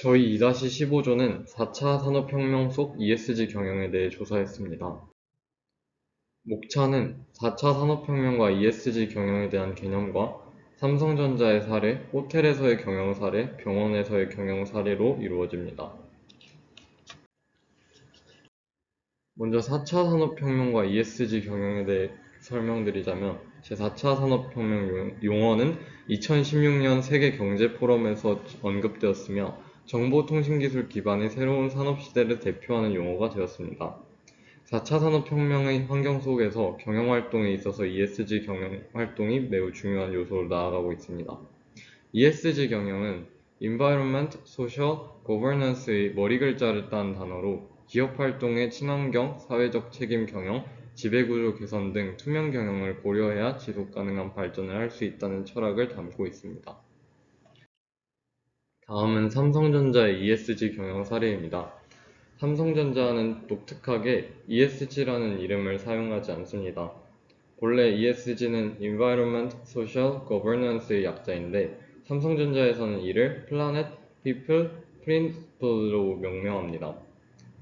저희 2-15조는 4차 산업혁명 속 ESG 경영에 대해 조사했습니다. 목차는 4차 산업혁명과 ESG 경영에 대한 개념과 삼성전자의 사례, 호텔에서의 경영 사례, 병원에서의 경영 사례로 이루어집니다. 먼저 4차 산업혁명과 ESG 경영에 대해 설명드리자면 제4차 산업혁명 용어는 2016년 세계경제포럼에서 언급되었으며 정보통신기술 기반의 새로운 산업시대를 대표하는 용어가 되었습니다. 4차 산업혁명의 환경 속에서 경영활동에 있어서 ESG 경영활동이 매우 중요한 요소로 나아가고 있습니다. ESG 경영은 Environment, Social, Governance의 머리글자를 딴 단어로 기업활동의 친환경, 사회적 책임 경영, 지배구조 개선 등 투명 경영을 고려해야 지속가능한 발전을 할 수 있다는 철학을 담고 있습니다. 다음은 삼성전자의 ESG 경영 사례입니다. 삼성전자는 독특하게 ESG라는 이름을 사용하지 않습니다. 본래 ESG는 Environment, Social, Governance의 약자인데 삼성전자에서는 이를 Planet, People, Principle로 명명합니다.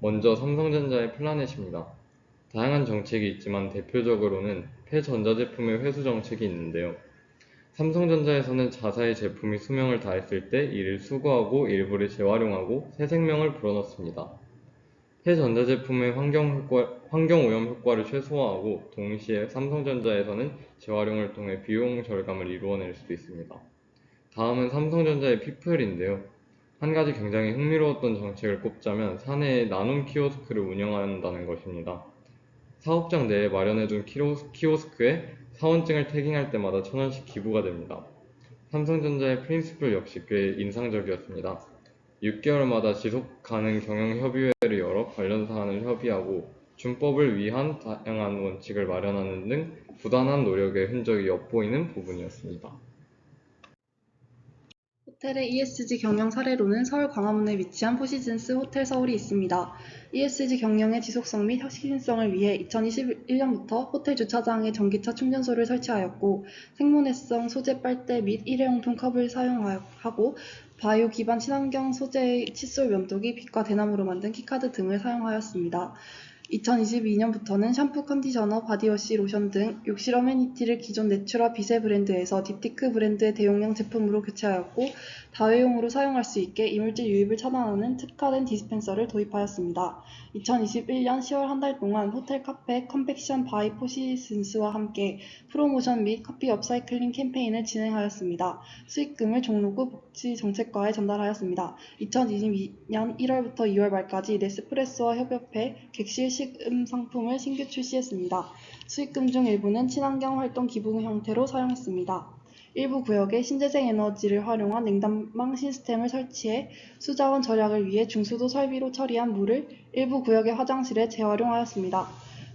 먼저 삼성전자의 플라넷입니다. 다양한 정책이 있지만 대표적으로는 폐전자제품의 회수 정책이 있는데요. 삼성전자에서는 자사의 제품이 수명을 다했을 때 이를 수거하고 일부를 재활용하고 새 생명을 불어넣습니다. 폐전자제품의 환경오염 효과를 최소화하고 동시에 삼성전자에서는 재활용을 통해 비용 절감을 이루어낼 수 있습니다. 다음은 삼성전자의 피플인데요. 한 가지 굉장히 흥미로웠던 정책을 꼽자면 사내에 나눔 키오스크를 운영한다는 것입니다. 사업장 내에 마련해둔 키오스크에 사원증을 태깅할 때마다 1,000원씩 기부가 됩니다. 삼성전자의 프린시플 역시 꽤 인상적이었습니다. 6개월마다 지속가능 경영협의회를 열어 관련 사안을 협의하고 준법을 위한 다양한 원칙을 마련하는 등 부단한 노력의 흔적이 엿보이는 부분이었습니다. 호텔의 ESG 경영 사례로는 서울 광화문에 위치한 포시즌스 호텔 서울이 있습니다. ESG 경영의 지속성 및 혁신성을 위해 2021년부터 호텔 주차장에 전기차 충전소를 설치하였고 생분해성 소재 빨대 및 일회용품 컵을 사용하고 바이오 기반 친환경 소재의 칫솔 면도기, 빛과 대나무로 만든 키카드 등을 사용하였습니다. 2022년부터는 샴푸, 컨디셔너, 바디워시, 로션 등 욕실 어메니티를 기존 내추라 비세 브랜드에서 딥티크 브랜드의 대용량 제품으로 교체하였고 다회용으로 사용할 수 있게 이물질 유입을 차단하는 특화된 디스펜서를 도입하였습니다. 2021년 10월 한 달 동안 호텔 카페 컨벡션 바이 포시즌스와 함께 프로모션 및 커피 업사이클링 캠페인을 진행하였습니다. 수익금을 종로구 복지정책과에 전달하였습니다. 2022년 1월부터 2월 말까지 네스프레소와 협업해 객실 식음 상품을 신규 출시했습니다. 수익금 중 일부는 친환경 활동 기부 형태로 사용했습니다. 일부 구역에 신재생 에너지를 활용한 냉난방 시스템을 설치해 수자원 절약을 위해 중수도 설비로 처리한 물을 일부 구역의 화장실에 재활용하였습니다.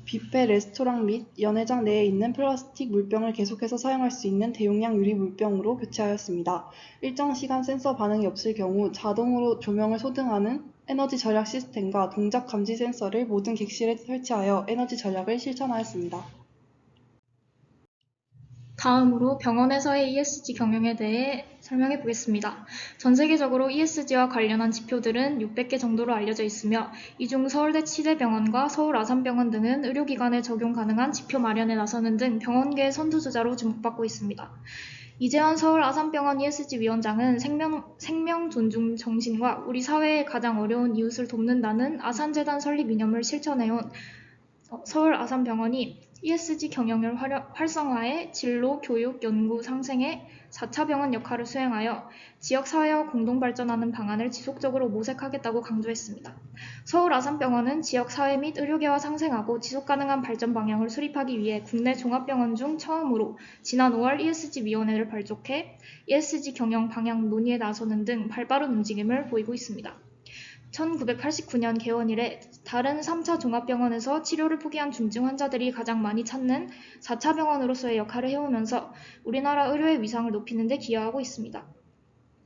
뷔페, 레스토랑 및 연회장 내에 있는 플라스틱 물병을 계속해서 사용할 수 있는 대용량 유리 물병으로 교체하였습니다. 일정 시간 센서 반응이 없을 경우 자동으로 조명을 소등하는 에너지 절약 시스템과 동작 감지 센서를 모든 객실에 설치하여 에너지 절약을 실천하였습니다. 다음으로 병원에서의 ESG 경영에 대해 설명해 보겠습니다. 전 세계적으로 ESG와 관련한 지표들은 600개 정도로 알려져 있으며 이 중 서울대 치대병원과 서울 아산병원 등은 의료기관에 적용 가능한 지표 마련에 나서는 등 병원계의 선두주자로 주목받고 있습니다. 이재원 서울 아산병원 ESG 위원장은 생명 존중 정신과 우리 사회의 가장 어려운 이웃을 돕는다는 아산재단 설립 이념을 실천해온 서울 아산병원이 ESG 경영을 활성화해 진로, 교육, 연구, 상생의 4차 병원 역할을 수행하여 지역사회와 공동발전하는 방안을 지속적으로 모색하겠다고 강조했습니다. 서울 아산병원은 지역사회 및 의료계와 상생하고 지속가능한 발전 방향을 수립하기 위해 국내 종합병원 중 처음으로 지난 5월 ESG위원회를 발족해 ESG 경영 방향 논의에 나서는 등 발빠른 움직임을 보이고 있습니다. 1989년 개원 이래 다른 3차 종합병원에서 치료를 포기한 중증 환자들이 가장 많이 찾는 4차 병원으로서의 역할을 해오면서 우리나라 의료의 위상을 높이는 데 기여하고 있습니다.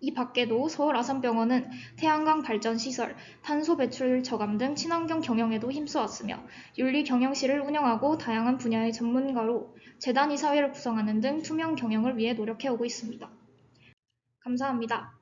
이 밖에도 서울 아산병원은 태양광 발전 시설, 탄소 배출 저감 등 친환경 경영에도 힘써왔으며 윤리 경영실을 운영하고 다양한 분야의 전문가로 재단 이사회를 구성하는 등 투명 경영을 위해 노력해오고 있습니다. 감사합니다.